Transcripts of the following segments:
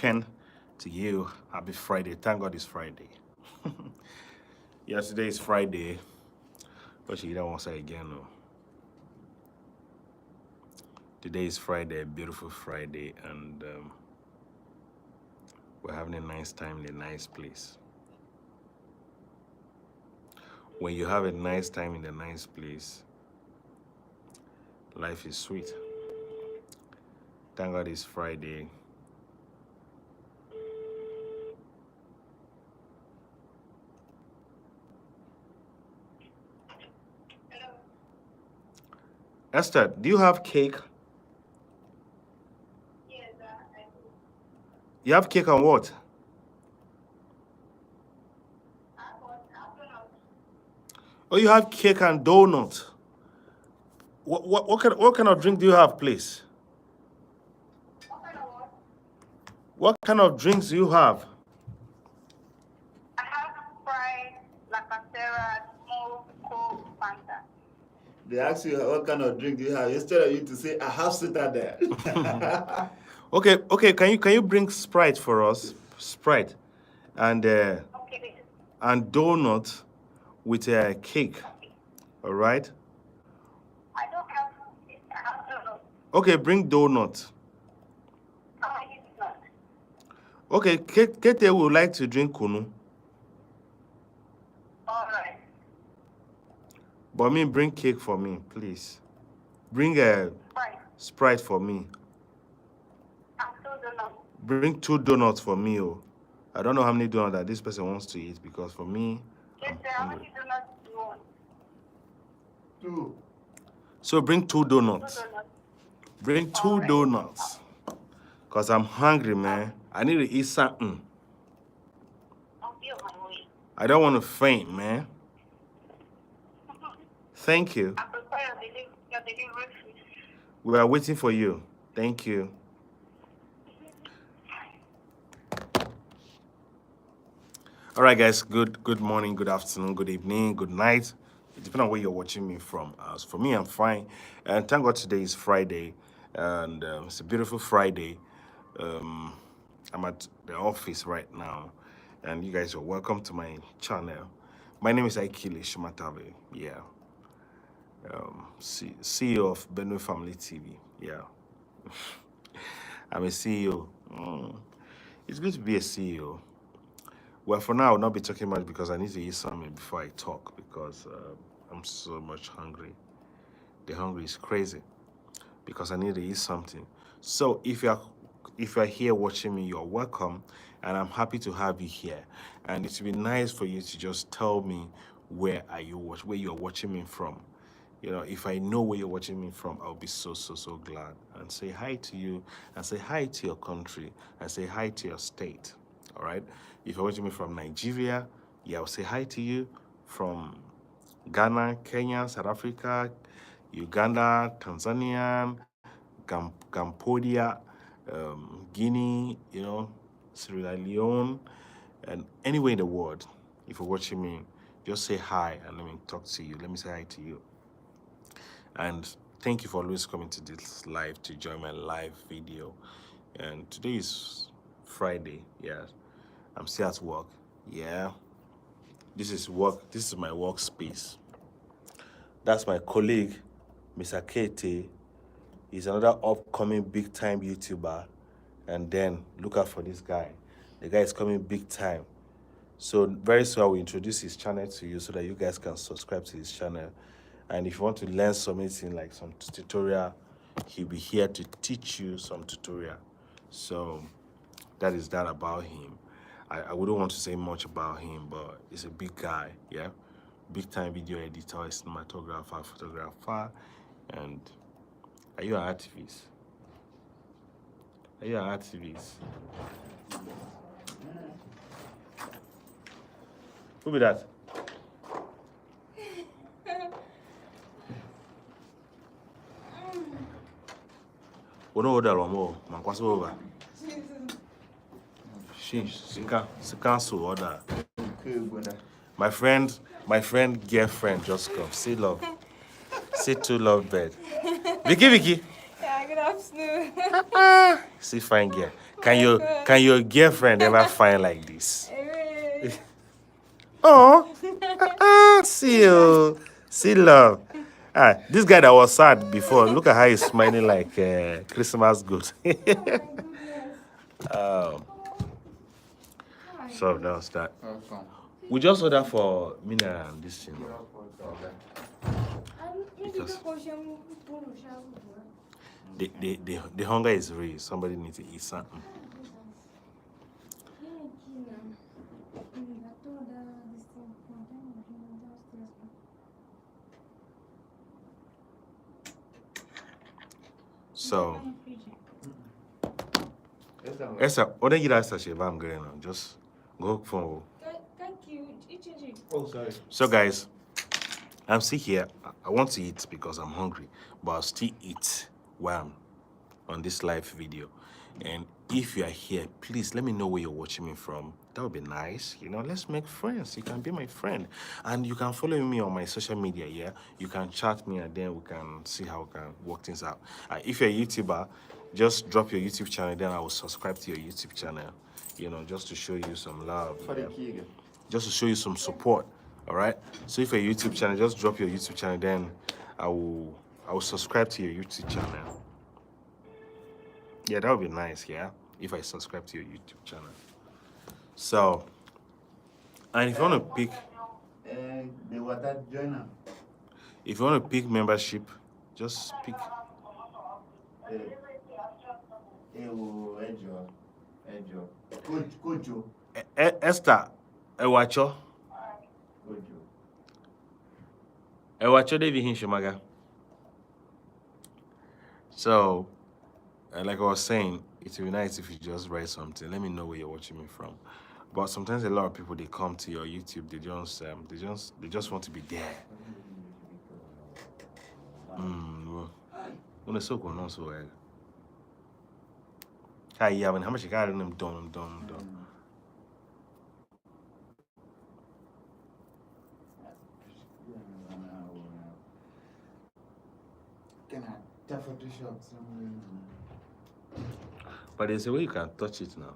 weekend to you. Happy Friday. Thank God it's Friday. Yeah, today is Friday. But you don't want to say again, no. Today is Friday, a beautiful Friday, and we're having a nice time in a nice place. When you have a nice time in a nice place, life is sweet. Thank God it's Friday. Esther, do you have cake? Yes, I do. You have cake on what? Oh, you have cake and donut. What kind of drink do you have, please? What kind of what? What kind of drinks do you have? I have Sprite, Lacasera, Smoke, Coke, Fanta. They ask you what kind of drink do you have. Instead of you to say, I have Citadel. Okay. Can you bring Sprite for us? Sprite and Okay. donut with a cake. All right. I don't have. I have donut. Okay, bring donut. I use nut. Okay, Kete would like to drink kunu, All right. but me bring cake for me, please. Bring a Sprite. Sprite for me. I'm still donut. Bring 2 donuts for me. Oh, I don't know how many donuts that this person wants to eat because for me, Yes, I'm sir. How hungry. many donuts do you want? 2. So bring 2 Two donuts. donuts. Bring 2 Alright. donuts. Cause I'm hungry, man. I need to eat something. I'll be on my way. I don't want to faint, man. Thank you. I prepare your delivery food. We are waiting for you. Thank you. All right, guys. Good morning, good afternoon, good evening, good night. Depending on where you're watching me from. As for me, I'm fine. And thank God today is Friday. And it's a beautiful Friday. I'm at the office right now. And you guys are welcome to my channel. My name is Aikile Shumatabe. Yeah. CEO of Benue Family TV. Yeah. I'm a CEO. It's good to be a CEO. Well, for now, I'll not be talking much because I need to eat something before I talk because I'm so much hungry. The hunger is crazy because I need to eat something. So if you're here watching me, you're welcome, and I'm happy to have you here. And it would be nice for you to just tell me where you're watching me from. You know, if I know where you're watching me from, I'll be so glad and say hi to you and say hi to your country and say hi to your state. All right. If you're watching me from Nigeria, yeah, I'll say hi to you. From Ghana, Kenya, South Africa, Uganda, Tanzania, Cambodia, Guinea, you know, Sierra Leone, and anywhere in the world. If you're watching me, just say hi and let me talk to you. Let me say hi to you. And thank you for always coming to this live to join my live video. And today is Friday. Yeah, I'm still at work. Yeah, this is work. This is my workspace. That's my colleague, Mr. Kete. He's another upcoming big time YouTuber. And then look out for this guy. The guy is coming big time. So very soon I will introduce his channel to you so that you guys can subscribe to his channel. And if you want to learn something like some tutorial, he'll be here to teach you some tutorial. So that is that about him. I wouldn't want to say much about him, but he's a big guy, yeah? Big time video editor, cinematographer, photographer. And are you an activist? Are you an activist? Who be that? We don't order one more. Man, what's over? She can't order. My friend, girlfriend just come. See love. See two love bed. Vicky. Yeah, good afternoon. See fine girl. Can your girlfriend ever find like this? Oh, see you, see love. This guy that was sad before, look at how he's smiling like Christmas good. So that was that. Welcome. We just order for Mina and this thing. Because the hunger is real. Somebody needs to eat something. So, Esther, what do you guys say about I'm going on? Just go for. Thank you. Oh, sorry. So, guys, I'm still here. I want to eat because I'm hungry, but I'll still eat while I'm on this live video. And if you are here, please let me know where you're watching me from. That would be nice. You know, let's make friends. You can be my friend. And you can follow me on my social media, yeah? You can chat me and then we can see how we can work things out. If you're a YouTuber, just drop your YouTube channel, then I will subscribe to your YouTube channel, you know, just to show you some love. For the Yeah? key again. Just to show you some support, all right? So if you're a YouTube channel, just drop your YouTube channel, then I will subscribe to your YouTube channel. Yeah, that would be nice, yeah, if I subscribe to your YouTube channel. So, and if you want to pick, The water joiner. if you want to pick membership, just pick. Ejo. Kojo. Esther, Ewacho, Kojo. Ewacho Devi Hinshimaga. So, like I was saying, it would be nice if you just write something. Let me know where you're watching me from. But sometimes a lot of people, they come to your YouTube, they just want to be there. When it's so going on, so hi, yeah, how much you got in them done. Can I tap Photoshop somewhere? But there's a way you can touch it now.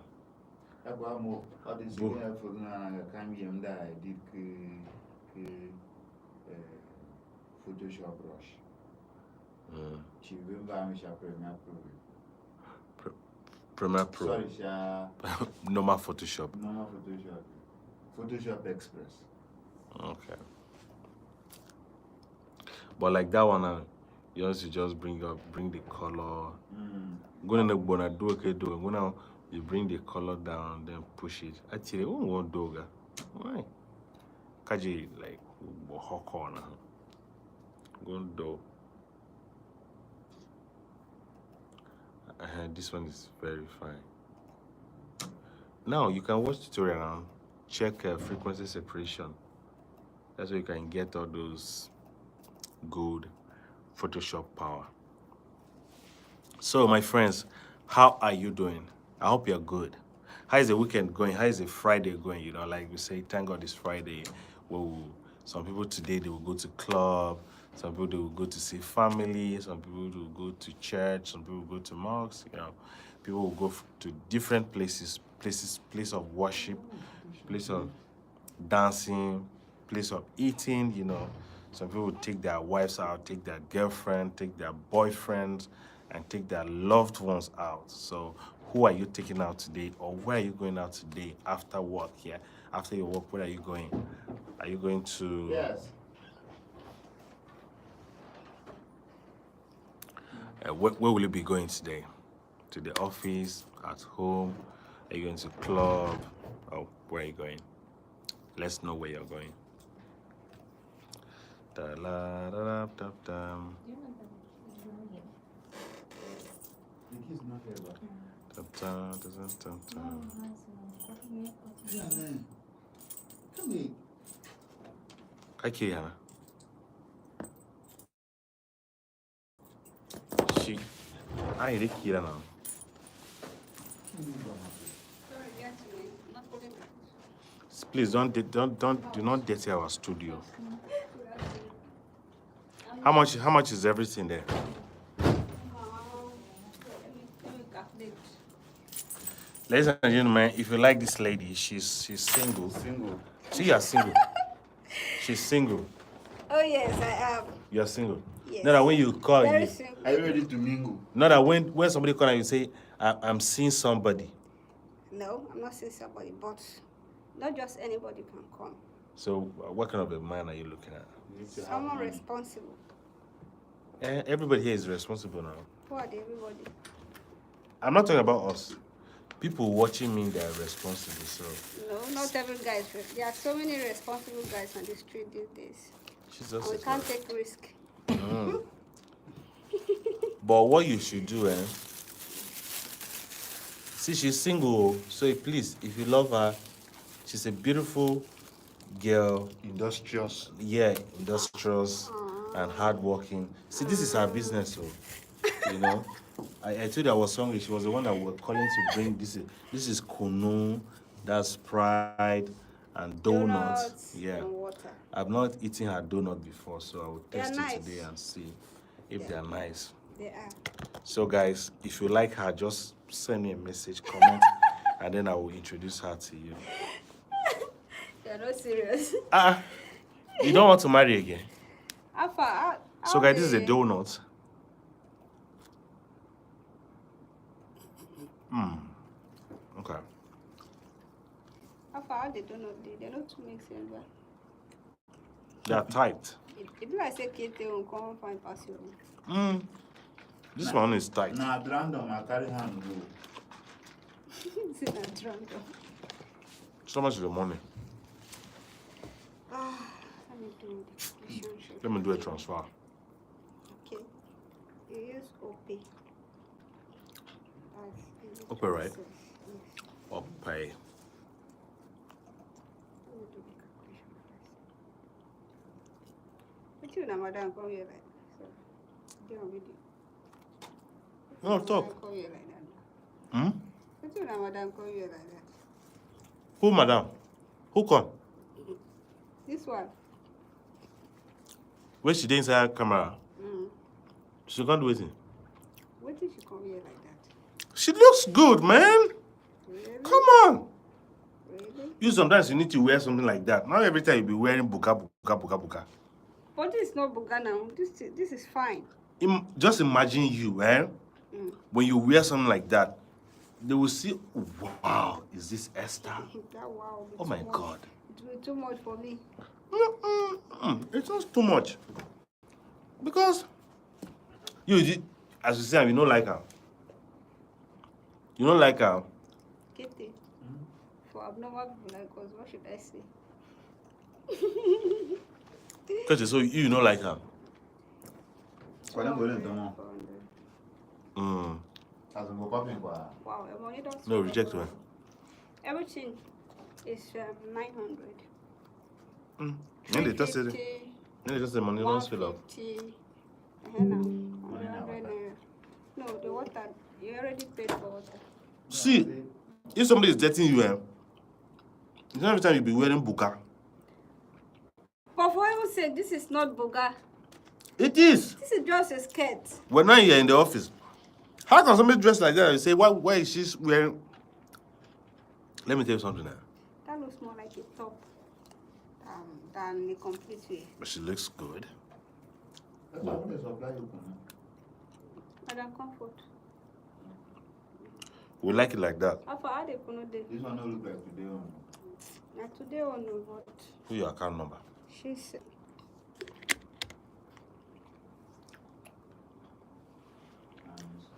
All this Boo. for I did Photoshop brush. She will buy me Premiere Pro. Sorry, Sha. Normal Photoshop. Normal Photoshop. Photoshop Express. Okay. But like that one, you have to just bring the color. Go in the bona do okay do. Go now, you bring the color down, then push it. Actually, we won't do that. Why? Kaji like hot corner. Go do. This one is very fine. Now you can watch tutorial now. Check frequency separation. That's where you can get all those good Photoshop power. So my friends, how are you doing? I hope you're good. How is the weekend going? How is the Friday going? You know, like we say, thank God it's Friday. Well, some people today, they will go to club. Some people, they will go to see family. Some people will go to church. Some people will go to mosques. You know, people will go to different places, place of worship, place of dancing, place of eating, you know. Some people will take their wives out, take their girlfriend, take their boyfriends, and take their loved ones out. So who are you taking out today, or where are you going out today after work? Yeah, after your work, where are you going? Are you going to? Yes. Where will you be going today? To the office, at home? Are you going to club? Oh, where are you going? Let's know where you're going. Da-la-da-da-da-dum. The kid's not here, but. Da-da-da-da-da-dum. Yeah, man. Come here. Okay, Hannah. I ain't here now. Please do not dirty our studio. How much is everything there? Ladies and gentlemen, if you like this lady, she's single. Single. She is single. She's single. Oh yes, I am. You're single. Yes. Not that when you call Very you, simple. Are you ready to mingle? not that when somebody call and you say, I'm seeing somebody. No, I'm not saying somebody, but not just anybody can come. So what kind of a man are you looking at? You need to have Someone money. responsible. Everybody here is responsible now. Who are they? Everybody. I'm not talking about us. People watching me, they're responsible. So No, not every guy is. There are so many responsible guys on the street these days. Jesus And we is can't right. take risk. But what you should do, see, she's single, so please, if you love her, she's a beautiful girl, Industrious. yeah, industrious and hardworking. See, this is her business, so you know. I told you I was hungry. She was the one that was calling to bring this. This is kunu, that's Pride, and donuts. Yeah, and water. I've not eaten her donut before, so I will They are test nice. it today and see if they're nice. They are. So guys, if you like her, just send me a message, comment, and then I will introduce her to you. You're not serious. You don't want to marry again? How far? So guys, this is a donut. Okay. How far? How they don't know? They don't make sense. But They are tight. if like say kid, they will come find pass you. This one is tight. Nah, at random, I carry hand go. It's not random. So much is the money. Let me do the relationship. Let me do a transfer. Okay. You use OP. OP, right? Or pay. Let me do the calculation first. But you know, madam, come here like that. So, do a video. No, talk. Come here like that. Hmm? But you know, madam, come here like that. Who, madam? Who come? This one. When she did inside camera, she can't do anything. What did she come here like that? She looks good, man. Really? Come on. Really? You sometimes you need to wear something like that. Not every time you be wearing buka. But this is not Buga now. This is fine. Just imagine you, when you wear something like that, they will see, wow, is this Esther? That wow. Oh my God. It will be too much for me. It's not too much. Because you, as you say, you don't like her. You don't like her. Kitty. For abnormal people like us, what should I say? Because so you don't like her. Kwa nini bole ntomo? As we go popping kwa. Wow, your money don't No, swell reject up. one. Everything is 900. Then they just say, the money don't fill up. 150. Naira. No, the water, you already paid for water. See, if somebody is dating you, it's not every time you be wearing buka. But for heaven's sake, this is not Buga. It is. This is just a skirt. When now you're in the office, how can somebody dress like that and say, why is she wearing? Let me tell you something now. That looks more like a top than a complete wear. But she looks good. That's why they supply you kunu. Madam Comfort. We like it like that. How far are they going to do? This one don't look like today. Not today or no, but Who your account number? she's.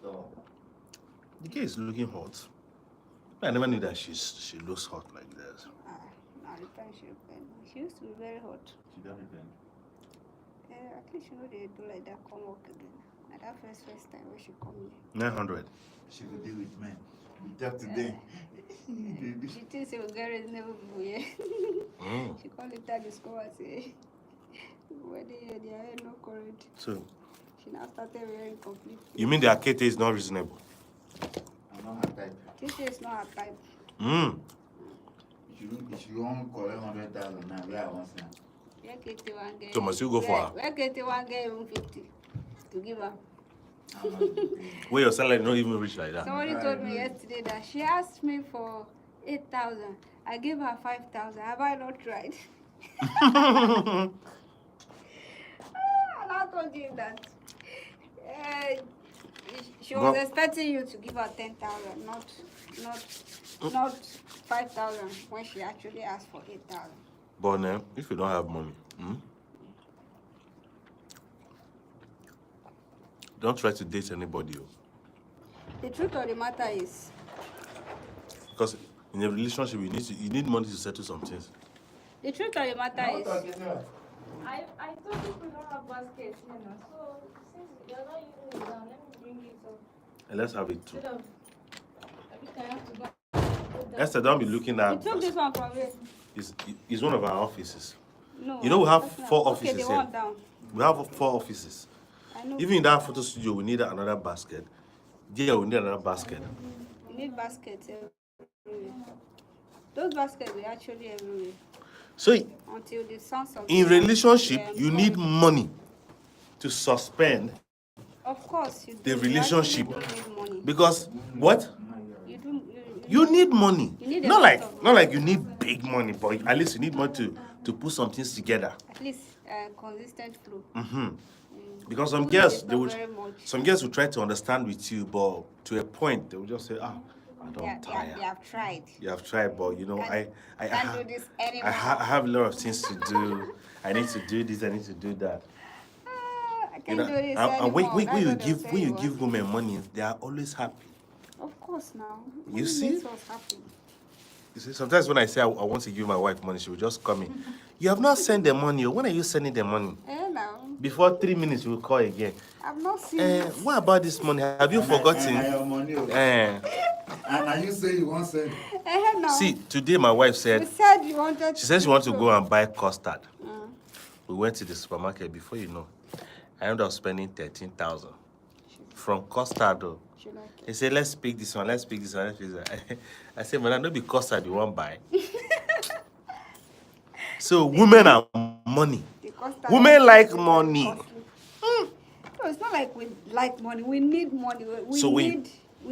So, The girl is looking hot. I never knew that she looks hot like this. Now the time she used to be very hot. she don't even. At least you know they do like that, come work again. At that first time when she come here. 900. She will deal with men. We talk to them. She thinks she will get reasonable people here. She called it that discover say when they are no current. So, She now started wearing complete. you mean the Akete is not reasonable? I'm not her type. This is not her type. If you won't collect 100,000 now, where I want some. Where Katie one get? So must you go for her? Where Katie one get even 50 to give her? Where your salary not even reach like that. Somebody told me yesterday that she asked me for 8,000. I gave her 5,000. Have I not tried? And I told you that. She was expecting you to give her 10,000, not 5,000 when she actually asked for 8,000. But if you don't have money, don't try to date anybody. The truth of the matter is, because in a relationship, you need money to settle some things. the truth of the matter is, I thought people don't have baskets here now, so since you're not using it now, let me bring it up. And let's have it too. Instead of every time I have to go. Esther, don't be looking you at. took this one from me. It's one of our offices. No. You know we have that's not- 4 okay, offices the here. one down. We have 4 offices. I know. Even in that photo studio, we need another basket. Yeah, we need another basket. You need baskets everywhere. Those baskets are actually everywhere. So Until the sons of in relationship, Yeah, you need money to suspend Of course, you do. the You actually relationship. do need money. Because what? You do. You need money. You need a Not lot like of not like you need big money, but at least you need money to put some things together. At least consistent flow. Because some Food girls is they not would very much. some girls will try to understand with you, but to a point they will just say, I don't They tire. have tried. You have tried, but Can't do this anymore. I have a lot of things to do. I need to do this. I need to do that. I You can't know, do this and anymore. when That's you what they'll give say when you you give want. women money, they are always happy. Of course, now. You Money see? makes us happy. You see, sometimes when I say I want to give my wife money, she will just call me. You have not sent the money. When are you sending the money? Now. Before 3 minutes, you will call again. I've not seen it. What about this money? Have you forgotten? Your money. Eh, And are you saying you want to send? Now. see, today my wife You said said you wanted she said she wants to go and buy custard. Mm. We went to the supermarket. Before you know, I ended up spending 13,000 from custard. Though. She like it. He said, "Let's pick this one. Let's pick this one. Let's pick this one." I said, "Man, I know be custard you won't buy." So women are money. The custard Women is like very money. costly. No, it's not like we like money. We need money. We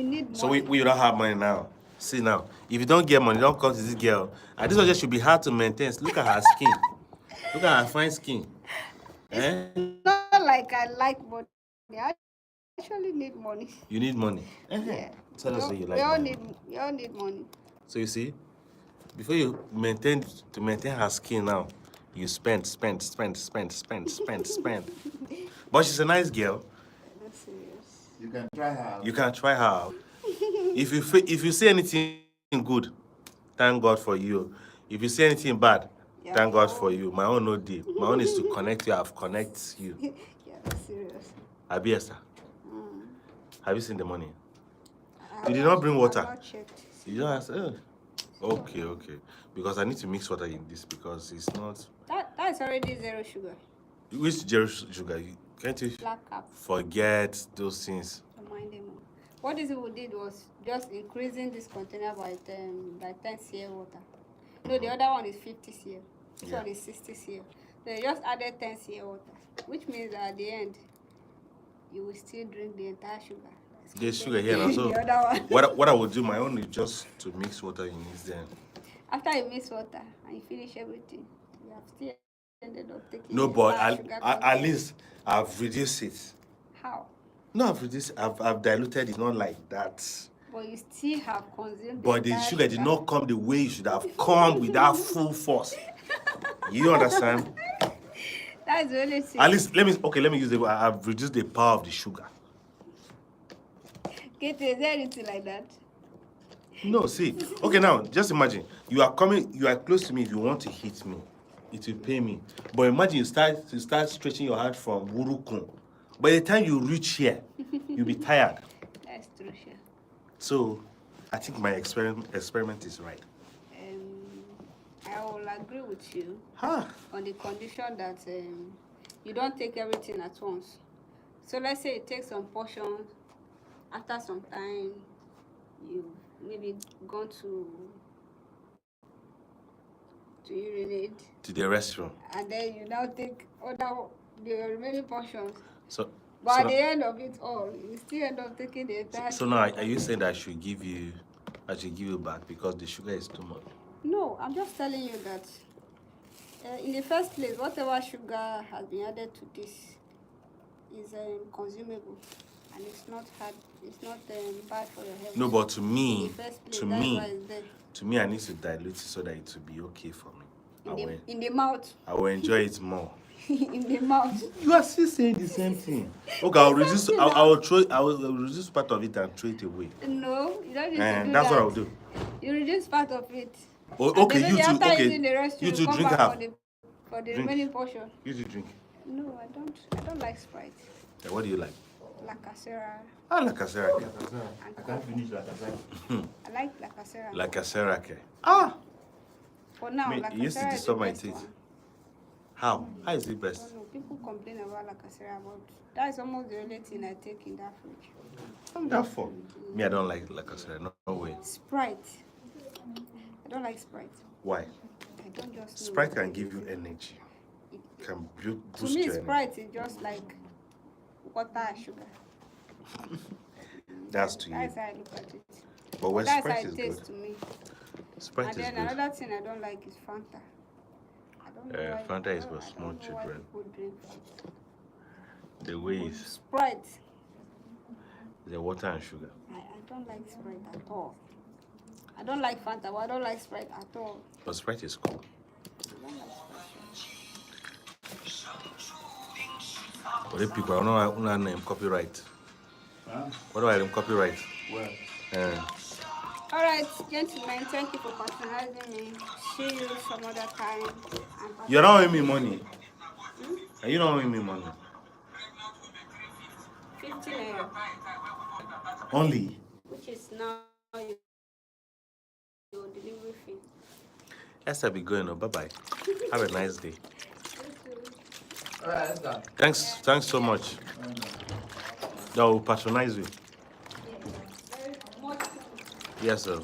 need money. So we don't have money now. See now, if you don't get money, don't come to this girl. And this one just should be hard to maintain. Look at her skin. Look at her fine skin. Eh? Not like I like money. I actually need money. You need money. Yeah. Tell us what you like. We all money. need money. So you see, before you maintain her skin now, you spend. But she's a nice girl. That's serious. You can try her. You can try her out. If you see anything good, thank God for you. If you see anything bad, Yeah. thank God for you. My own no deal. My own is to connect you. I've connected you. Yeah, that's serious. Abi Esther, have you seen the money? I You did have not bring water. I've not checked. You don't ask. Okay. Because I need to mix water in this because it's not. That's already zero sugar. Which zero sugar? Can't you Black cap. forget those things? Remind them. What these people did was just increasing this container by 10 cl water. No, the other one is 50 cl. This Yeah. one is 60 cl. They just added 10 cl water, which means that at the end, you will still drink the entire sugar. There's sugar here now. So The other one. what I would do, my own is just to mix water in it then. After you mix water and you finish everything, you have still ended up taking No, the but entire sugar at content. least I've reduced it. How? No, I've reduced. I've diluted it. Not like that. But you still have consumed But the entire sugar did not come the way it should have come with that full force. You understand? That's the only thing. At least let me use the. I've reduced the power of the sugar. Kate, is there anything like that? No, see. Okay, now just imagine you are close to me. If you want to hit me, it will pay me. But imagine you start stretching your hand from Wurukun. By the time you reach here, you'll be tired. That's true, sure. So, I think my experiment is right. I will agree with you Huh? on the condition that you don't take everything at once. So let's say you take some portions. After some time, you maybe gone to urinate, To the restroom. and then you now take the remaining portions. So But So at the end of it all, you still end up taking the entire So thing. now, are you saying that I should give you back because the sugar is too much? No, I'm just telling you that in the first place, whatever sugar has been added to this is consumable, and it's not hard. It's not bad for your health. No, but to In me, the first place, to that's me, why it's there. to me, I need to dilute it so that it will be okay for me. In the mouth. I will enjoy it more. In the mouth. You are still saying the same thing. Okay, I'll reduce. I will reduce part of it and throw it away. No, you don't need to And do that's that. what I'll do. You reduce part of it. Oh, And okay, then you maybe too. after Okay, using the rest, you you two come drink back half. for the Drink. remaining portion. You two drink. No, I don't like Sprite. Yeah, what do you like? Lacasera. I like Casera. I can't finish like I said. I like Lacasera. Like Casera. Ah, For now, it used to Lacasera is the disturb my best teeth. one. How? How is it I best? don't know. People complain about Lacasera, but that is almost the only thing I take in that fridge. I'm that for. Me, I don't like Casera. No way. Sprite. I don't like Sprite. Why? I don't just know. Sprite can give you energy. Can To boost me, your energy. Sprite is just like water and sugar. That's to you. That's how I look at it. But when That's how Sprite it is tastes good. to me. Sprite And is then good. another thing I don't like is Fanta. I don't know why. Fanta is I for don't small know why children. people drink Fanta. The way is Sprite. the water and sugar. I don't like Sprite at all. I don't like Fanta, but I don't like Sprite at all. But Sprite is cool. I don't like Sprite. But the people, I don't know name copyright. Huh? What do I name copyright? Well, All right, gentlemen, thank you for patronizing me. See you some other time. And You're not owing me money. Are you not owing me money? 15 naira, Only. which is now your delivery fee. Yes, I'll be going. Bye bye. Have a nice day. all right, let's go. Thanks so much. That will patronize you. Yes, sir.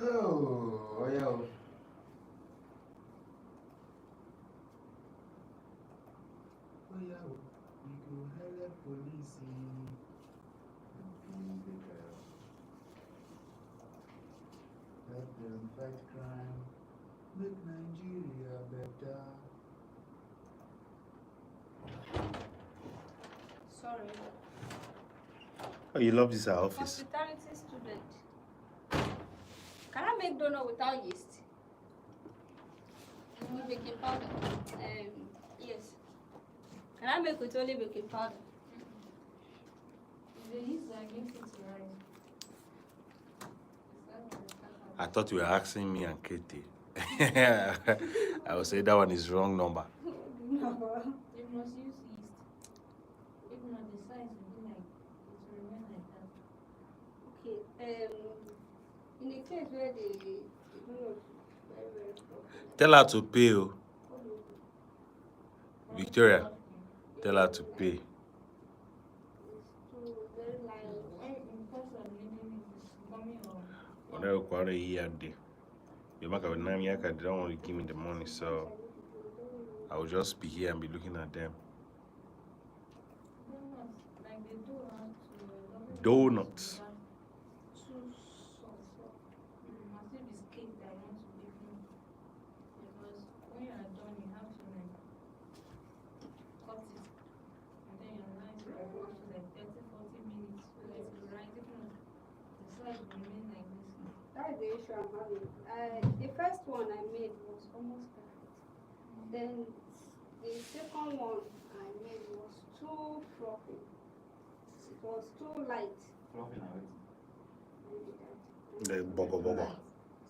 Oh, yeah. Oh, yeah. We go help police. Let them fight crime. Make Nigeria better. Sorry. Oh, you love this our office. Hospitality student. Can I make donut without yeast? With baking powder? Yes. Can I make with only baking powder? The yeast that makes it rise. I thought you were asking me and Katie. I would say that one is wrong number. No. You must use yeast. If not, the size will be like, it will remain like that. Okay. In the case where the donut is very, very fluffy, Tell her to pay. Oh. what do you do? Victoria, tell her to pay. It's too very light. When in course of leaving it is coming on. When I require a year day, you make a name, I don't want to give me the money, so I will just be here and be looking at them. Donuts, like they do around to Donuts. Too soft. It must be this cake that I want to give you. Because when you are done, you have to like cut it. And then you're nice for like 30-40 minutes. So that it will rise. If not, the size will remain like this. That's the issue I'm having. The first one I made was almost perfect. Then the second one I made was too fluffy. It was too light. Maybe that. The bogo.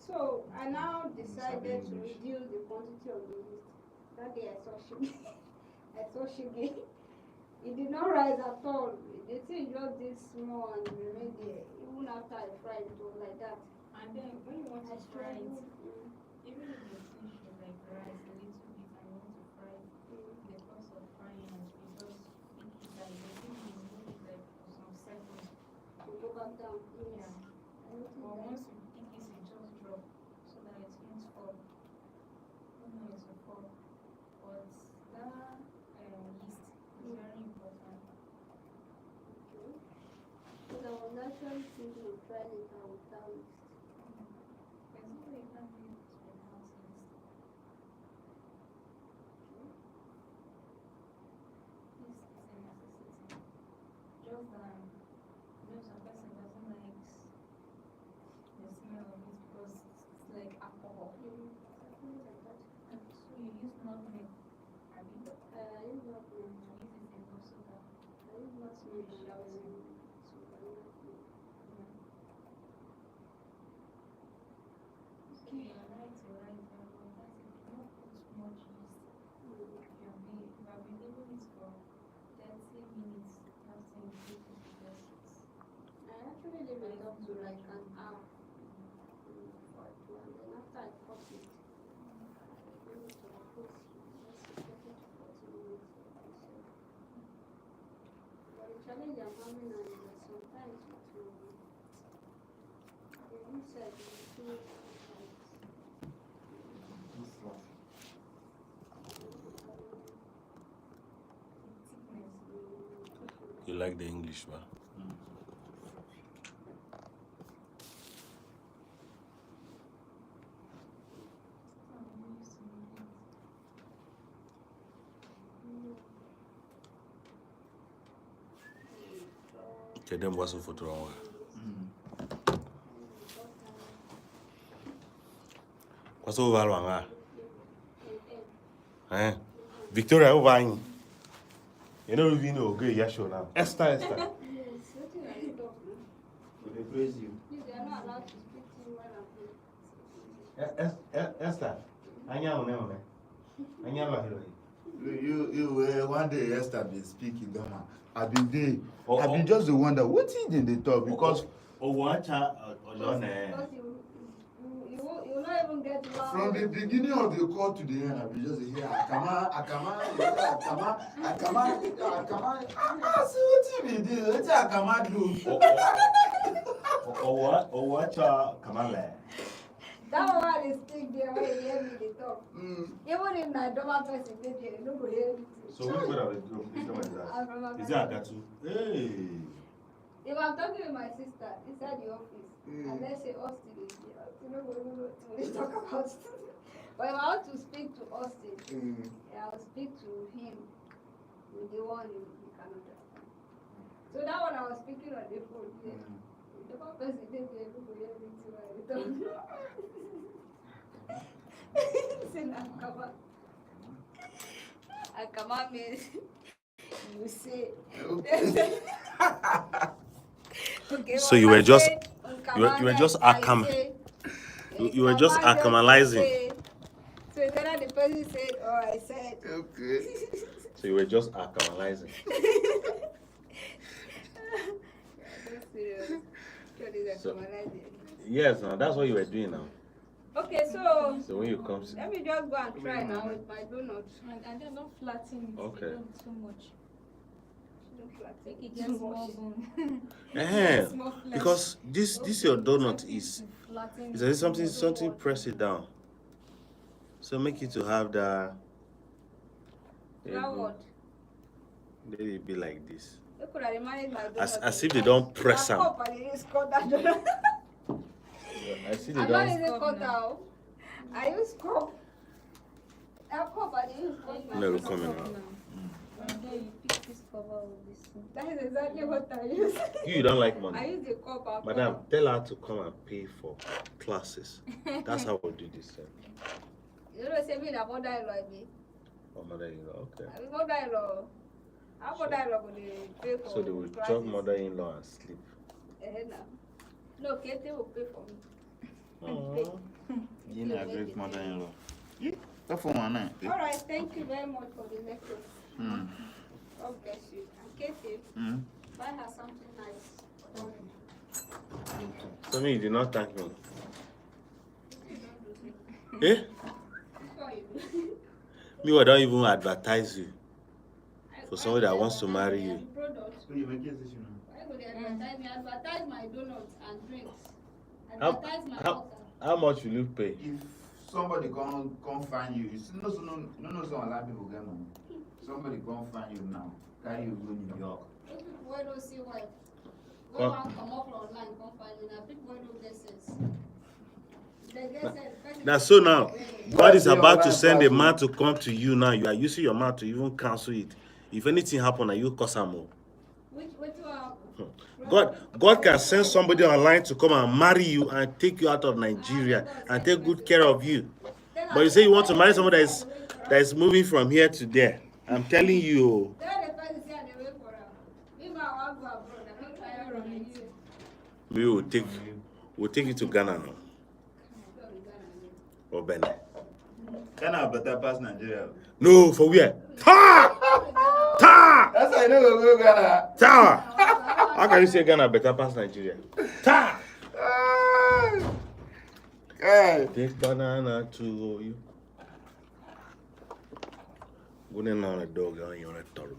So I now decided to reduce the quantity of the yeast. That day I saw sugar. I saw sugar. It did not rise at all. The thing just did small and remained there. Even after I fried it was like that. And then when you want I to fry it, struggled. even if the fish is like rice a little bit and you want to fry it, the cost of frying it, you just pick it like the thing is hold it like for some seconds. To go back down. Yeah. Yes. I noticed But that. once you pick it, it just drop so that it won't fall. You know it will fall. But that yeast is very important. Okay. Because I was actually thinking of trying it out without it. There's no way you can do it without yeast. Yeast is a necessity. Just that some person doesn't like the smell of it because it's like alcohol. Something like that. So you use nutmeg. Have you? I use not milk. Use it in also that. I use not milk and that was in so vanilla milk. So you're right, very well. That's if you don't put too much yeast. You have been able it for 30 minutes. That's when you take it because it's I actually leave it up to like an hour for it to, and then after I cut it, I leave it to like put let's say 30 to 40 minutes. Like I said. But the challenge I'm having now is that sometimes it will the inside will be too tight. thickness. You like the English, man? So I'm used to it. Kedem wasu photo wrong. Wasu valwanga. Victoria over. You know we know go yasho now. Esther. Yes, what did I stop now? They praise you. Please, they are not allowed to speak to you while I'm playing. Esther. Anya one. Anya lo hero. You one day Esther been speaking, Doma. I've been there. Oh, I've been just the wonder what did they talk because Owacha Ojone. Because you will not even get loud. from the beginning of the call to the end, I've been just here. Akama. See what you did. What Akama do? Owacha Kamale. That one is still there when you hear me they talk. Mm. Even if I don't have person dey there, you no go hear anything. So which one of the group is that? I'm from Is it Agatu? Hey. If I'm talking with my sister inside the office, Mm. and let's say Austin is here, Austin no go even know what we talk about. But if I want to speak to Austin, I'll speak to him with the one in Canada. So that one I was speaking on the phone. Yeah. The one person dey there, no go hear anything when I talk. Say na Akama means you say. Okay, So you were just you were just you were just Akamalizing. So then the person said, "Oh, I said." Okay. So you were just Akamalizing. That's serious. What is So- Akamalizing? Yes, now that's what you were doing now. Okay, so So when you come, let me just go and try now with my donut. And then don't flatten it. Okay. Don't too much. Don't flatten Make it too just small much. bone. eh, Small flesh. because this your donut is Flatten there it. something press it down. So make it to have that. Now what? Let it be like this. You could have managed my donut. As if they don't press am. am. I use cut that donut. I see they I'm not don't. using Cup cut now. out. I use cup. I cup I dey use cut. No, my go come in donut. now. And then you pick this cover of this one. That is exactly what I use. You don't like I money. use the cup. I Madam, tell her to come and pay for classes. That's how we'll do this. You know, say me na mother-in-law I be. Oh, mother-in-law, okay. I be mother-in-law. How mother-in-law go dey pay for So they will chop classes? mother-in-law and sleep. Na. No, Kete will pay for me. Aww. You know, a great mother-in-law. That for one night. All right, thank you very much for the lecture. God bless you. And Katie, buy her something nice. So me, you did not thank me. Eh? Before you do. Me, I don't even advertise you for somebody that wants to marry you. Product. So you make decision. Why would they advertise me? Advertise my donuts and drinks. How, Advertise my how, water. how much will you pay? If somebody come find you, some a lot of people get money. Somebody come find you now, carry you go New York. Those people wey don't see white. Go What? and come up online, come find you. Now people wey don't get sense. They get sense. That's so now. God is about to send a man to come to you now. You are using your mouth to even cancel it. If anything happen, you cause some more. Which one? God can send somebody online to come and marry you and take you out of Nigeria and take good care of you. But you say you want to marry somebody that is moving from here to there. I'm telling you. We will take you to Ghana now. Or Benin. Ghana better pass Nigeria. No, for where? Ta! Ta! That's why you know go Ghana. Ta! How can you say Ghana better pass Nigeria? Ta! Hey. Take banana to you. Go down on a dog and you're a turtle.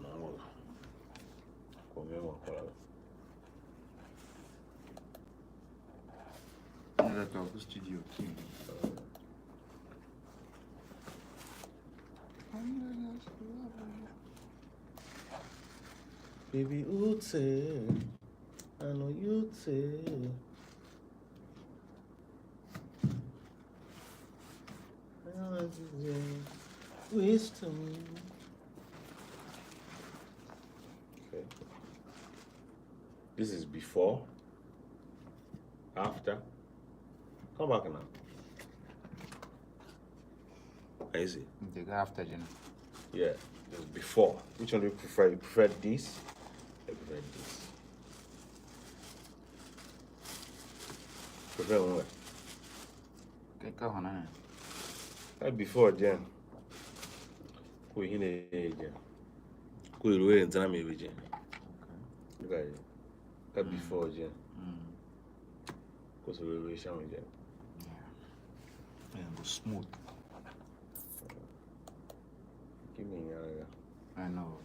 Come here, Talk studio. Baby, Ute, I know you too. Wisdom. Okay. This is before, after. Come back now. Is it? They go after Jenna. Yeah, this is before. Which one do you prefer? You prefer this? I prefer this. Prefer one. Okay, go on. That before Jen. We in a Jen. We were in time maybe Jen. Look at it. That before Jen. Because we were showing Jen. Yeah, it was smooth. Give me I know.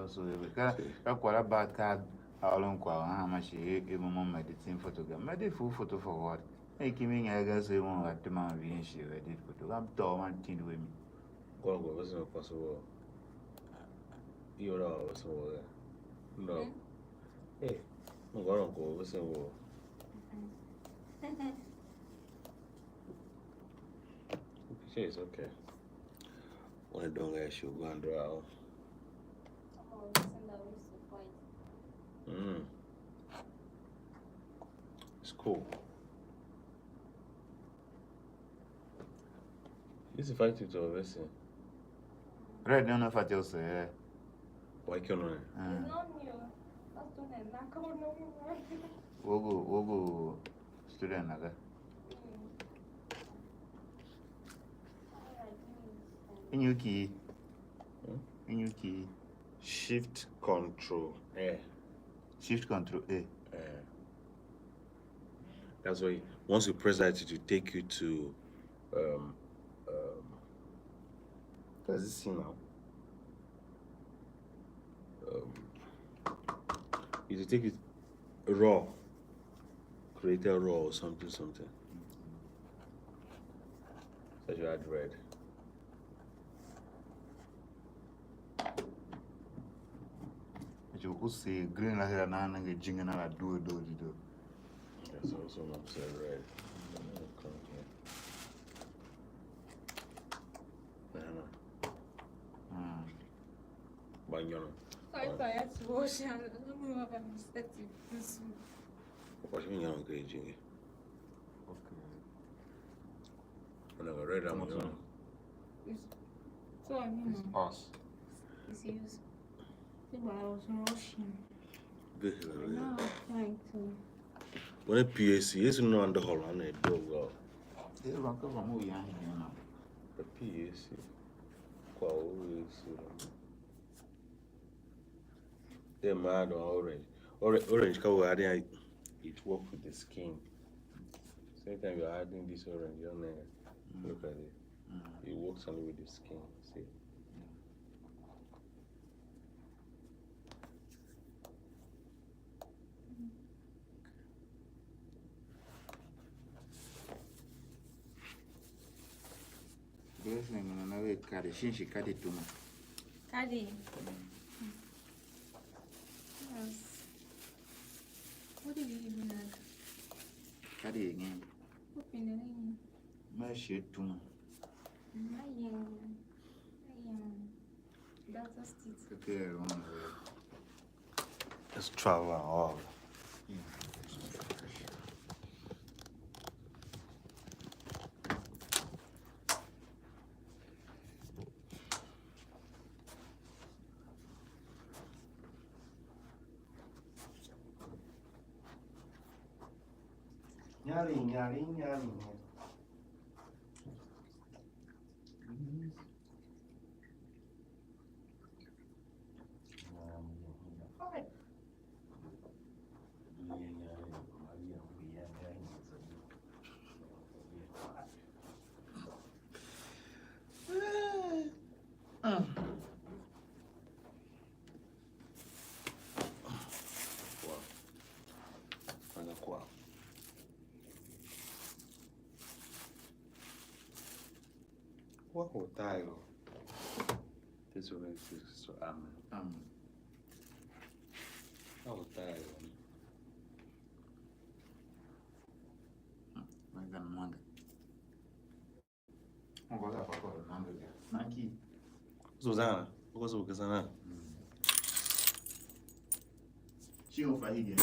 Also, that's what about card. How long? How much? Mom meditating photograph. Medit full photo for what? Hey, Kiming, I guess we won't at the man being she ready photo. I'm tall one thing with me. Go on, what's not possible? You know, what's over there? No. Hey, I'm going to go. What's in war? Picture is okay. When I don't ask you, go and draw out. It's cool. This is fighting to a vessel. Red, don't know if I tell you. Why can't I? It's not new. That's the name. I can't know. We'll go student. In your key. In your key. Shift Control A. Shift Control A. That's why once you press that, it will take you to does it see now? It will take it raw. Create a raw or something. So you add red. You see green like that now and get jingling out do. That's also not say red. Banyono. Sorry, I had to wash and I don't know if I'm mistaken. What you mean you're not jingling? Okay. When I red, I'm So I mean, it's us. it's used. I was rushing. This is Now I'm trying to. when a PAC is not on the whole on it, do well. They run over movie now. The PAC. Qual is Then add on orange. Orange can add it work with the skin. Same time you're adding this orange on there. Look at it. It works only with the skin. See? Blessing on another card. She cut it to me. Daddy. Yes. What did you even like? Cut it again. Open the name. My shit to me. I am. That's it. Okay, wrong. Let's travel and all. Nyari. What will die? This will make this so What will die? Manga. Ngoja kwa manga. Naki. Zuzana, what's up, Kazana? She overheated.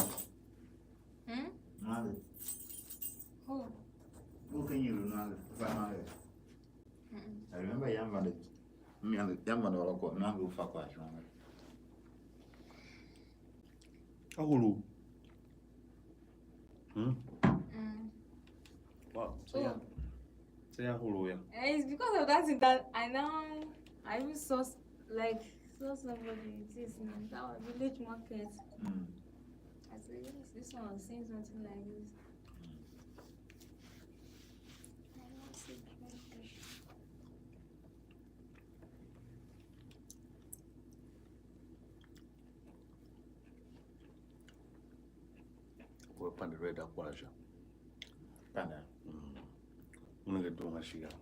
Manga. Who? Who can you remember? I remember young man. Young man all got mango for quite long. Ahulu. Wow. So yeah. Say Ahulu, yeah. It's because of that thing that I even saw somebody this that was village market. I said, yes, this one was saying something like this. We're upon the red aquaja. Panda. I'm gonna get doing my shit.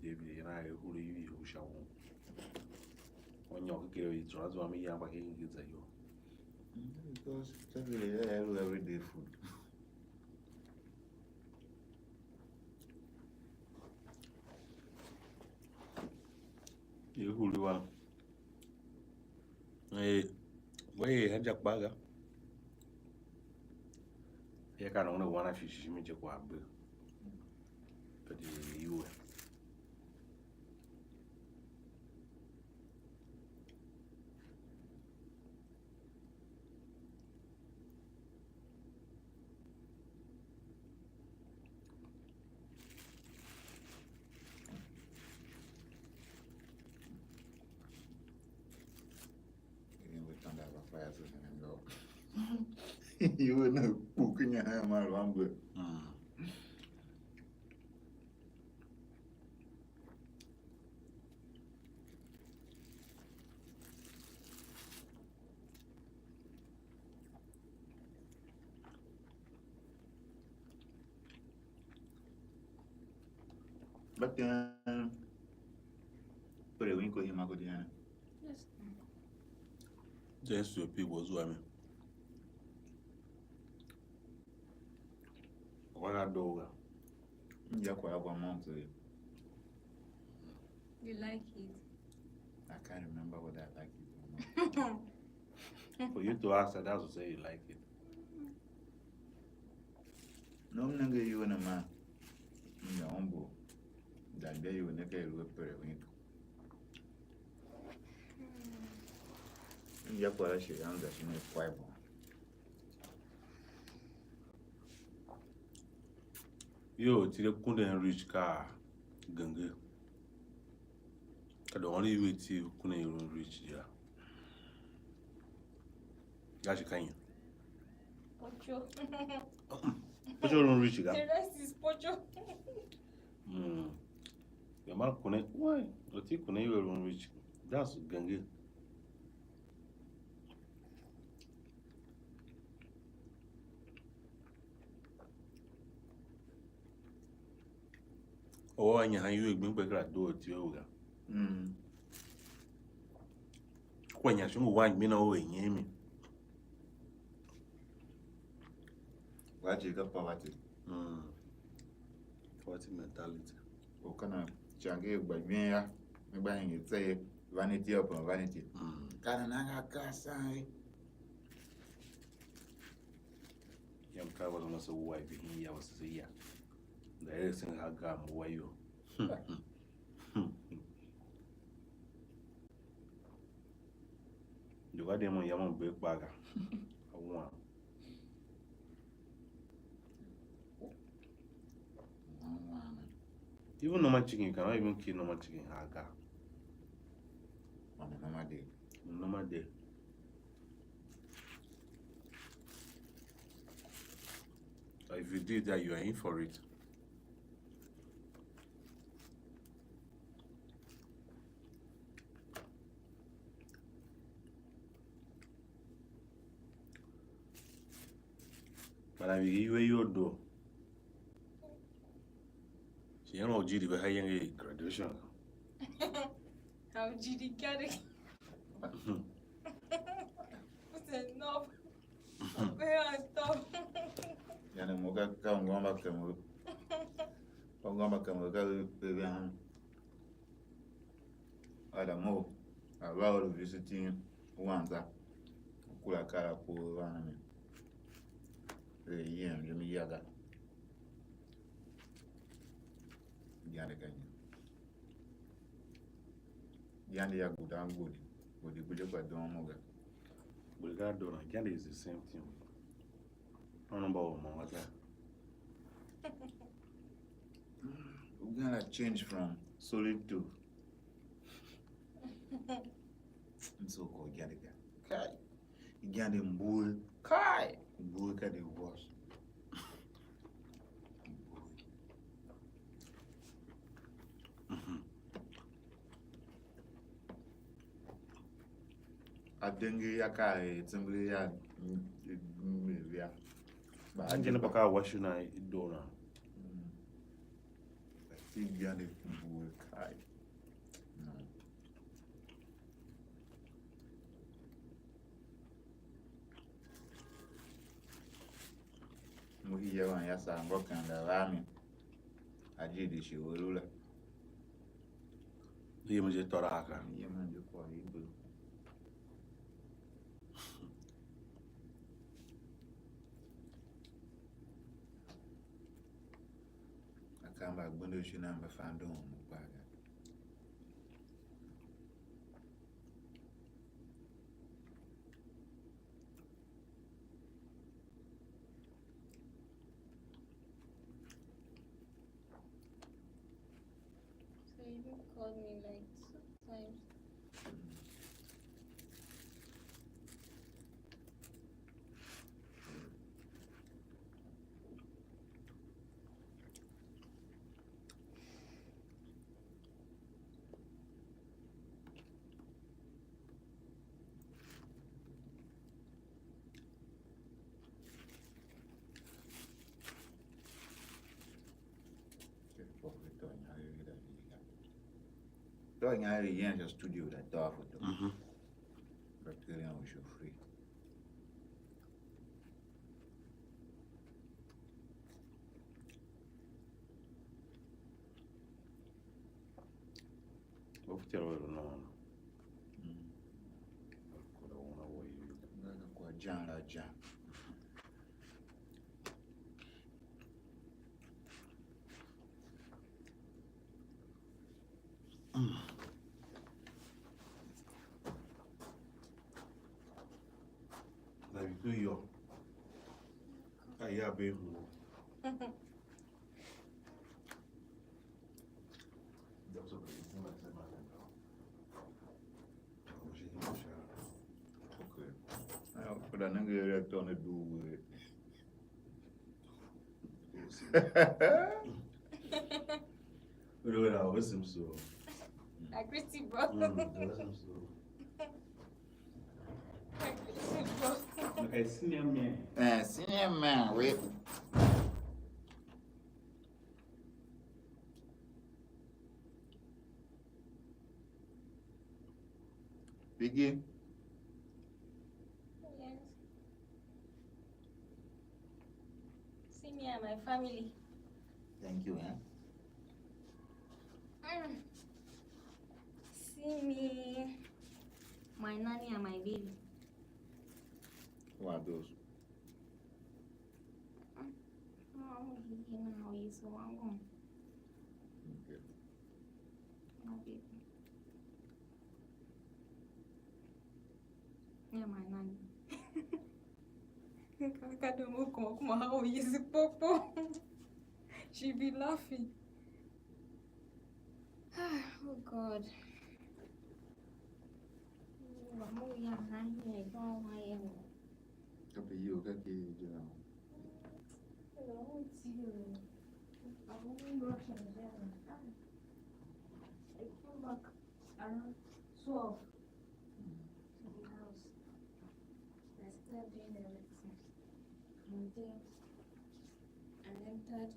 David and I who you shall when you're getting it, so I'm young, but he gets a you. Because everyday food. You who do one. Hey, wait, had Jack Bagger. You can only one of you, she made your quab. But you. You would know cooking your ham around with. But put a wink with him, I go down. Yes. Just to people, I mean. What I do? Yeah, quite a month. You like it? I can't remember whether I like it or not. For you to ask that, that's to say you like it. No, I'm not going to you in a man. No, humble. That day you will never look for a week. Yeah, quite a shit. I'm just in a quiet one. Yo, till couldn't reach car, Ganga. The only way to couldn't even reach, yeah. That's kind. Pocho. But you don't reach, The rest is pocho. Your man couldn't. Why? The thing couldn't even reach. That's Ganga. Oh, and you bring back that door to yoga. When you're showing one minute away, you What you got poverty? What's mentality? Or can I change by me? Maybe you say vanity upon vanity. Can I say? Yam car was almost a wife in here, was a year. The everything had gone away. You got them on your own big bagger. I want. Even normal chicken, you cannot even kill normal chicken. Haga. On a normal day. Normal day. If you did that, you are in for it. But I mean, you do. She don't know GD, but I graduation. How did you get it? It's enough. Where I stop. Yana Moga come one back and go back and go baby. Adamo, about visiting one that Kula Kara poor enemy. The year, Jimmy Yaga. Yannigan. Yandia good and good. But the good about Don Moga. Bulgado and Candy is the same thing. I don't know about that. We're gonna change from solid to. I'm so called Yannigan. Kai. Yandim bull. Kai. Bull can the worst. I think ya kai simply ya but I'm going to wash you now. Don't know. I think Yanni bull kai. No. Muhiya wan ya sa ngokan da rami. Aji di shi wolula. You must get Toraka. Yemen de kwa ibu. Akamba gbondo shi na mbafando mu kwaga. So you called me like 2 times. Då inga igen studio där då för dem. Bakterien är så fri. Of terror, no. John. Now you do your. Yeah, baby. But I know you're going to do it. Really, I was him so. I Christy, bro. Okay, senior man. Senior man, wait. Biggie. Yes. See me and my family. Thank you, See me, my nanny and my baby. Who are those? Oh, now he's so long. Okay. My baby. Yeah, my nanny. How is it, Popo? She be laughing. Oh God. Copy you, okay, I won't rush in there. I came back around 12 to the house. I started doing everything. From there, I entered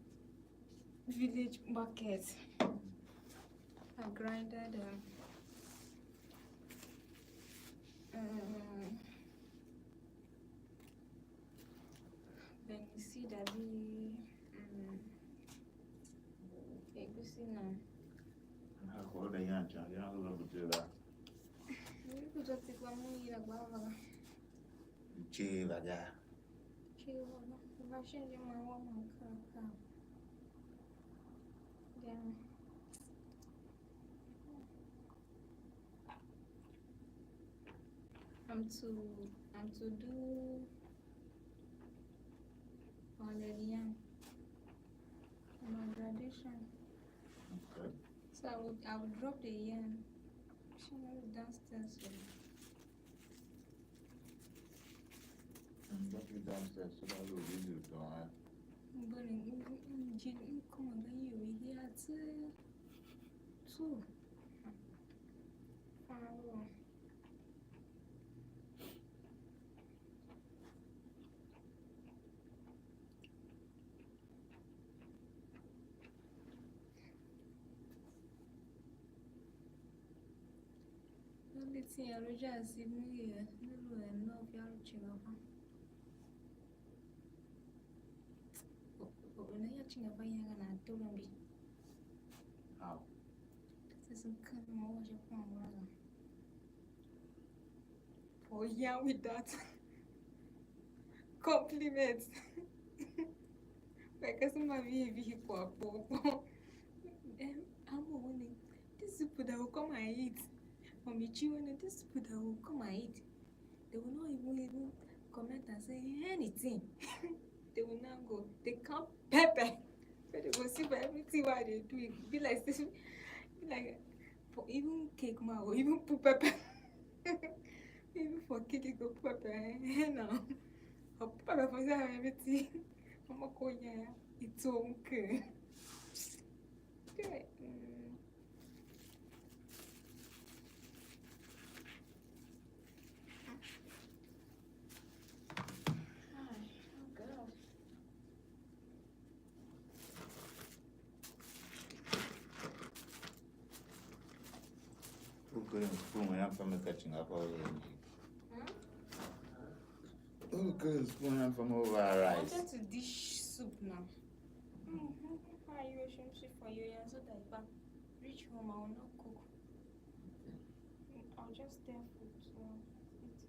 village market. I grinded then you see that the egusi now. I call the young child, you don't know to do that. You could just take one more year, Baba. Chivaga. If I change my woman, then I'm to do on the young my graduation. Okay. So I would drop the yarn. She was downstairs. Drop you downstairs so that will give you to her. But come on, you here at 2. Let's see, I just see me here. No, I'm not very chill. When I actually have a young and I told him, How? this is kind of more your phone. Oh, yeah, with that compliments. Because my vehicle, I'm winning. This people that will come and eat. From the children, these people that will come and eat, they will not even comment and say anything. They will not go. They can't pepper. But they will see for everything what they do. It be like this, be like for even cake ma or even put pepper. Even for cake you go put pepper. Now, I put pepper for everything. I'm not going here. It's okay. Okay. Okay, spoon, I'm from catching up all okay, spoon, I'm from over I rice. wanted to dish soup now. I relationship for you, yeah, so that if I reach home, I will not cook. just stay food. So eat.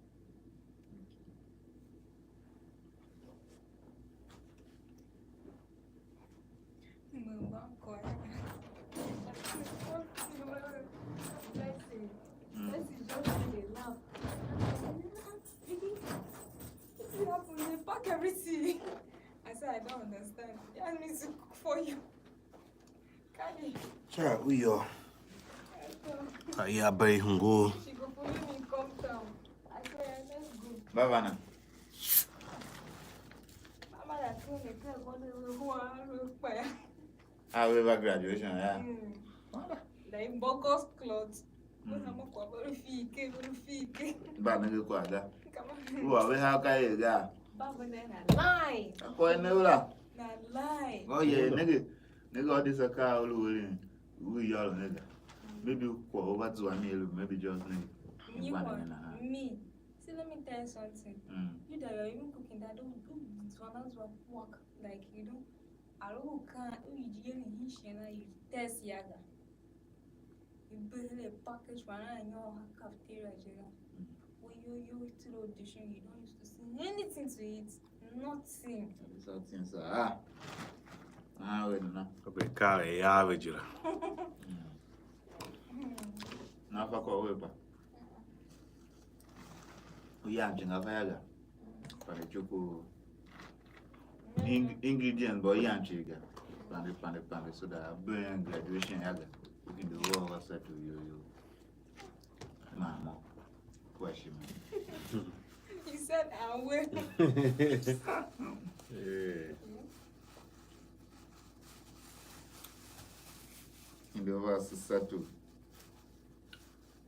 Mercy just really laugh. What happened? They pack everything. I said, I don't understand. You asked me to cook for you. Can you? Sure, we are. I Yeah, very hungry. She go follow me come down. I said, let's go. Bavana. Mama that told me, tell God who are fire. I will have graduation, yeah. Like bogus clothes. Very fake. But no go there. Come Who are we how can you go? Baba then I lie. Ko ne wala. Na lie. Oh yeah, nigga all this car all we y'all nigga. Maybe ko over to one maybe just nigga. You want me. See, let me tell you something. You that you're even cooking that don't do one work like you do. I don't can't you test yaga. You build a package for in your cafeteria. When you to the audition, you don't used to see anything to eat. Nothing. Something so wait no. Okay, car average. Na fa ko we ba. We are jinga fayaga. Para choco ingredient boy yanchiga. Pan so that burn graduation yaga. We can do all of that to you. Mama. Question. He said, I will. Yeah. In the verse settle.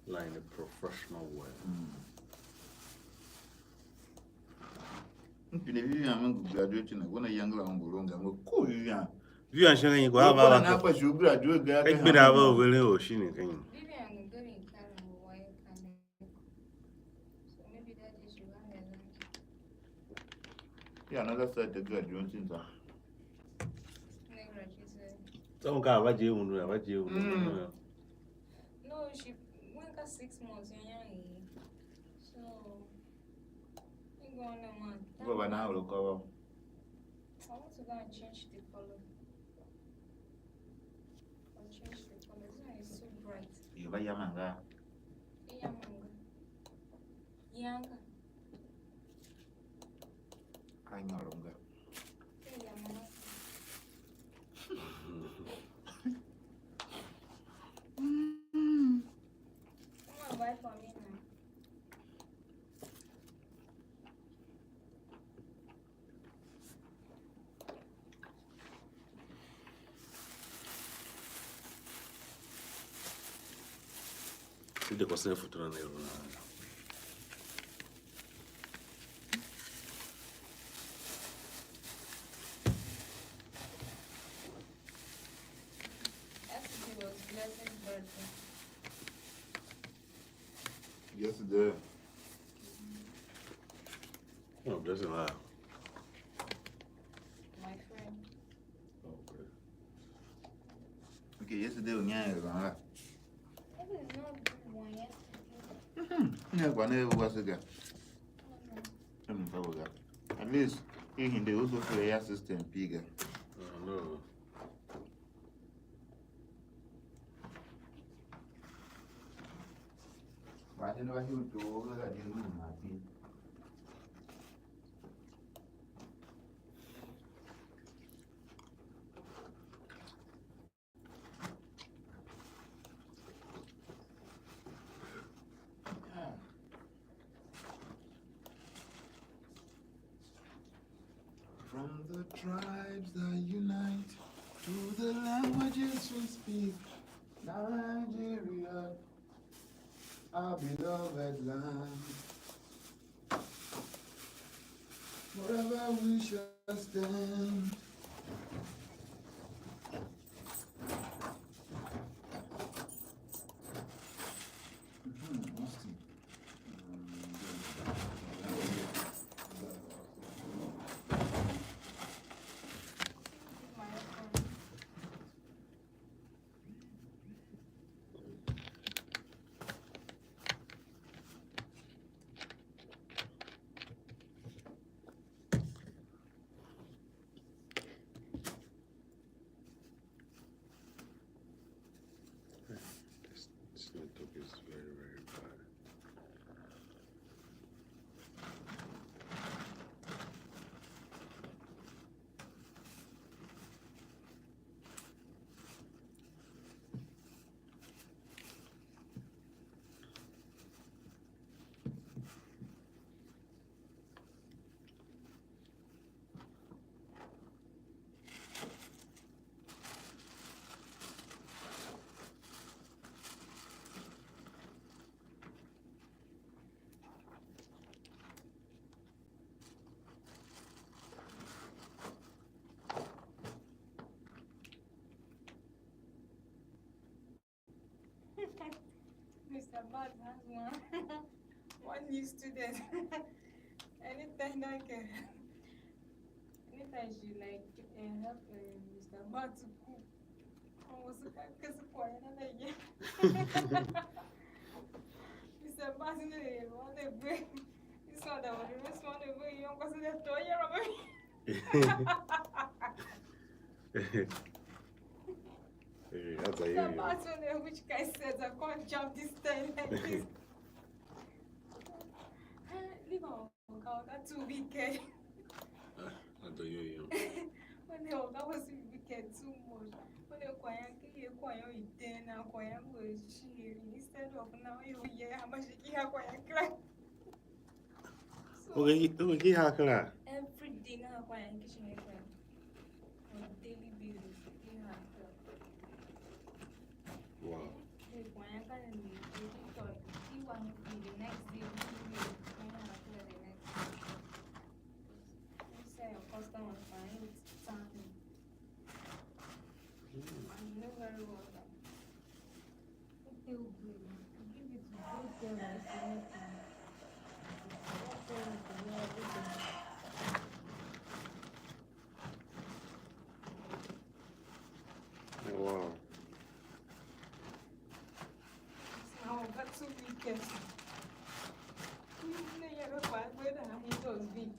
Like in a professional way. If you graduating, I'm going to young long long and go Vivian. You are showing you go I'm have going to graduate. a bit of a willing or she. Vivian will go in Canada while Canada. So maybe that is you want to learn. Yeah, another side to graduating. Some kind of you what you. No, she went 6 months in young. So I'm going to month. Go now, look over. I want to go and change the color. I'll change the color. This one is so bright. You buy Yamanga. Yanga. I know longer. Come on, buy for me now. See the question for to Yesterday was Blessing's birthday. Yesterday. Oh, doesn't lie. My friend. Okay. Okay, yesterday we had a That is not good one yesterday. yeah, one day was again. At least they also play assistant bigger. No. But I know he would do over that in Martin. From the tribes that unite to the languages we speak, Nigeria, our beloved land. Forever we shall stand. My friend. Bad has one new student. Anytime anytime she like help Mr. Bad to cook. Almost because quiet another year. Mr. Bad in the one day break. This one that was the rest one day break. Young person that toy year of That's a Mr. you. Bad one day which guy says I can't jump this time like this. Leave on that's too wicked. That's a you. When the Oga was wicked too much. When the choir is then now choir was cheering instead of now you hear how much he have choir cry. So Okay, how can I? every day now choir in kitchen cry. On a daily basis, he have cry. Wow. The choir can be he want to be the next day, he have cry the next day. You say your customer fine, it's time. I know very well that. They will give it to both them as anything. Both them to do everything. Wow. Now got too wicked. You never find whether he does big.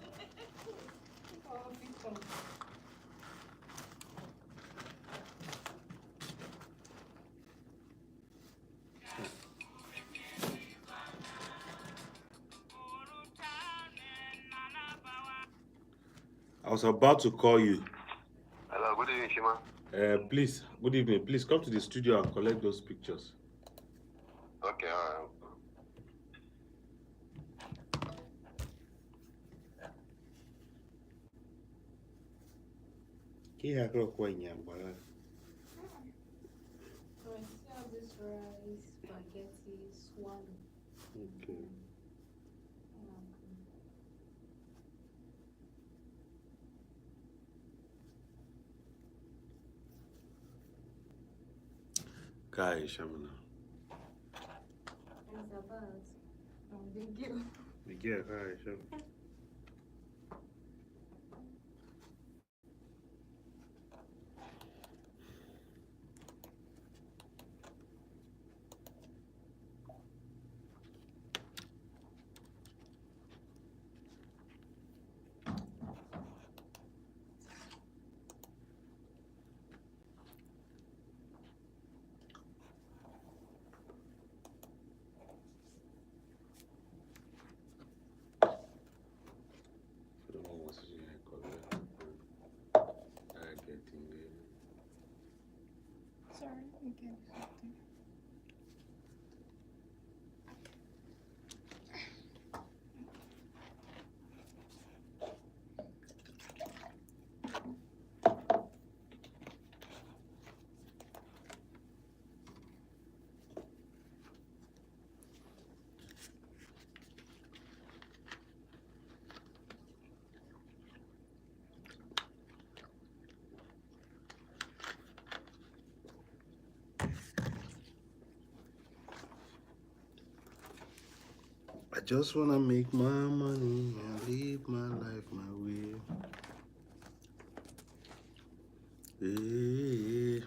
Oh, victim. I was about to call you. Hello, good evening, Shima. Please, good evening. Please come to the studio and collect those pictures. Okay, So I still have this rice, spaghetti, swallow. Okay. Kai Shamana. It's about big you. Yeah, Kai Shamana. Sorry, okay, something. I just wanna make my money and live my life my way. Yeah.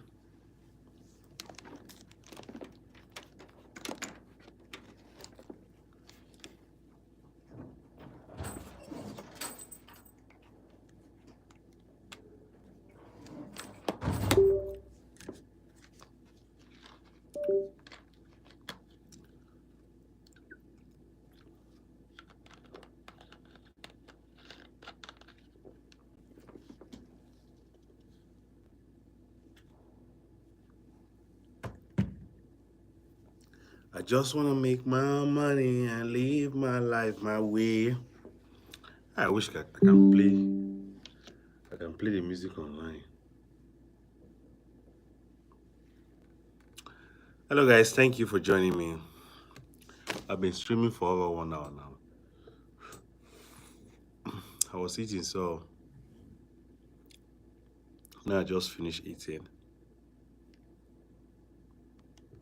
I just wanna make my money and live my life my way. I wish I can play the music online. Hello guys, thank you for joining me. I've been streaming for over 1 hour now. I was eating, so now I just finished eating.